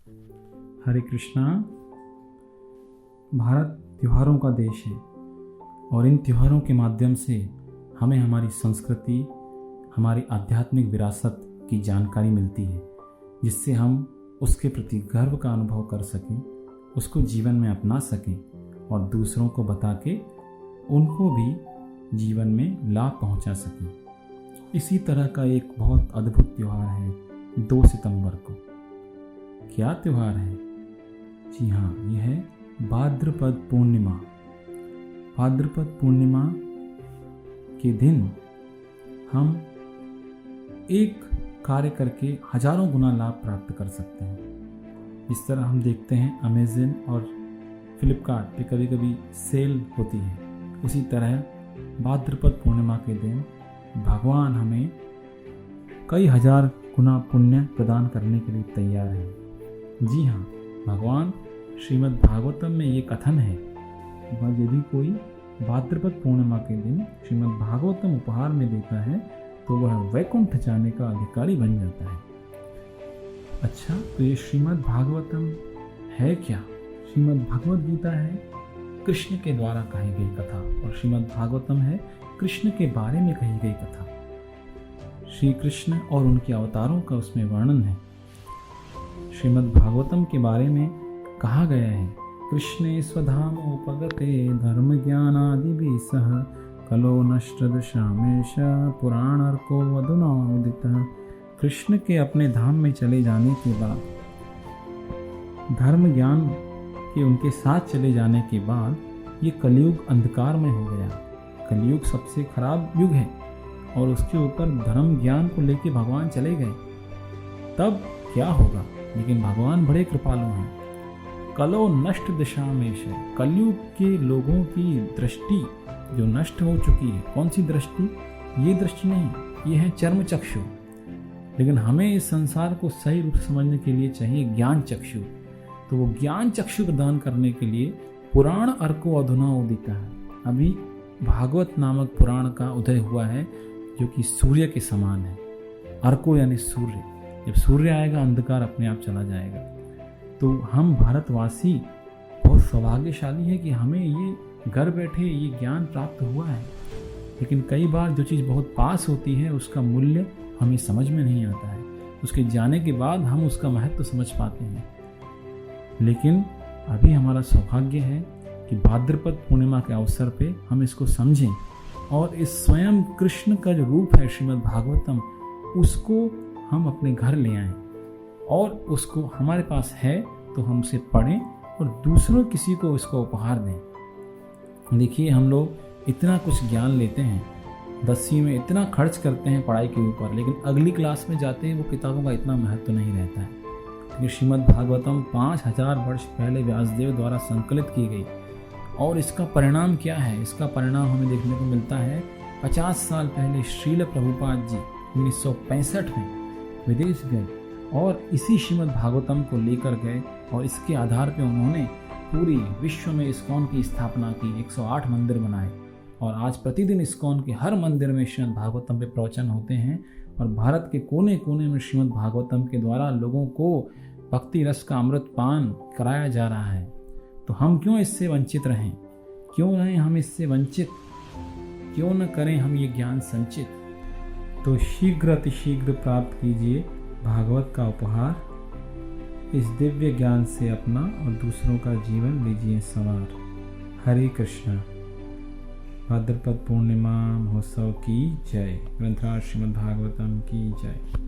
हरे कृष्णा। भारत त्योहारों का देश है और इन त्योहारों के माध्यम से हमें हमारी संस्कृति, हमारी आध्यात्मिक विरासत की जानकारी मिलती है, जिससे हम उसके प्रति गर्व का अनुभव कर सकें, उसको जीवन में अपना सकें और दूसरों को बता के उनको भी जीवन में लाभ पहुंचा सकें। इसी तरह का एक बहुत अद्भुत त्यौहार है 2 सितंबर को। क्या त्यौहार है? जी हाँ, यह है भाद्रपद पूर्णिमा। भाद्रपद पूर्णिमा के दिन हम एक कार्य करके हजारों गुना लाभ प्राप्त कर सकते हैं। इस तरह हम देखते हैं अमेज़न और फ्लिपकार्ट पे कभी कभी सेल होती है। उसी तरह भाद्रपद पूर्णिमा के दिन भगवान हमें कई हजार गुना पुण्य प्रदान करने के लिए तैयार है। जी हाँ, भगवान श्रीमद् भागवतम में ये कथन है, यदि कोई भाद्रपद पूर्णिमा के दिन श्रीमद् भागवतम उपहार में देता है तो वह वैकुंठ जाने का अधिकारी बन जाता है। अच्छा, तो ये श्रीमद् भागवतम है क्या? श्रीमद् भगवद गीता है कृष्ण के द्वारा कही गई कथा और श्रीमद् भागवतम है कृष्ण के बारे में कही गई कथा। श्री कृष्ण और उनके अवतारों का उसमें वर्णन है। श्रीमद् भागवतम के बारे में कहा गया है, कृष्णे स्वधाम उपगते धर्म ज्ञान आदि भी सह कलो नष्ट दशामेश पुराणर्को अधुना उदितः। कृष्ण के अपने धाम में चले जाने के बाद, धर्म ज्ञान के उनके साथ चले जाने के बाद ये कलयुग अंधकार में हो गया। कलयुग सबसे खराब युग है और उसके ऊपर धर्म ज्ञान को लेके भगवान चले गए, तब क्या होगा? लेकिन भगवान बड़े कृपालु हैं। कलो नष्ट दशामेश, कलयुग के लोगों की दृष्टि जो नष्ट हो चुकी है। कौन सी दृष्टि? ये दृष्टि नहीं, ये है चर्म चक्षु। लेकिन हमें इस संसार को सही रूप से समझने के लिए चाहिए ज्ञान चक्षु। तो वो ज्ञान चक्षु प्रदान करने के लिए पुराण अर्को अधुना उदिता है। अभी भागवत नामक पुराण का उदय हुआ है जो कि सूर्य के समान है। अर्को यानी सूर्य। जब सूर्य आएगा अंधकार अपने आप चला जाएगा। तो हम भारतवासी बहुत सौभाग्यशाली है कि हमें ये घर बैठे ये ज्ञान प्राप्त हुआ है। लेकिन कई बार जो चीज़ बहुत पास होती है उसका मूल्य हमें समझ में नहीं आता है। उसके जाने के बाद हम उसका महत्व समझ पाते हैं। लेकिन अभी हमारा सौभाग्य है कि भाद्रपद पूर्णिमा के अवसर पे हम इसको समझें और इस स्वयं कृष्ण का जो रूप है श्रीमद् भागवतम, उसको हम अपने घर ले आएं और उसको हमारे पास है तो हम उसे पढ़ें और दूसरों किसी को इसको उपहार दें। देखिए, हम लोग इतना कुछ ज्ञान लेते हैं, 10वीं में इतना खर्च करते हैं पढ़ाई के ऊपर, लेकिन अगली क्लास में जाते हैं वो किताबों का इतना महत्व नहीं रहता है। क्योंकि श्रीमद् भागवतम 5000 वर्ष पहले व्यासदेव द्वारा संकलित की गई और इसका परिणाम क्या है? इसका परिणाम हमें देखने को मिलता है 50 साल पहले श्रील प्रभुपाद जी 1965 में विदेश गए और इसी श्रीमद् भागवतम को लेकर गए और इसके आधार पर उन्होंने पूरी विश्व में इस्कॉन की स्थापना की। 108 मंदिर बनाए और आज प्रतिदिन इस्कॉन के हर मंदिर में श्रीमद् भागवतम पे प्रवचन होते हैं और भारत के कोने कोने में श्रीमद् भागवतम के द्वारा लोगों को भक्ति रस का अमृत पान कराया जा रहा है। तो हम क्यों इससे वंचित रहें? क्यों रहें हम इससे वंचित? क्यों न करें हम ये ज्ञान संचित? तो शीघ्र अतिशीघ्र प्राप्त कीजिए भागवत का उपहार। इस दिव्य ज्ञान से अपना और दूसरों का जीवन लीजिए संवार। हरे कृष्णा। भाद्रपद पूर्णिमा महोत्सव की जय। ग्रंथराज श्रीमद् भागवतम की जय।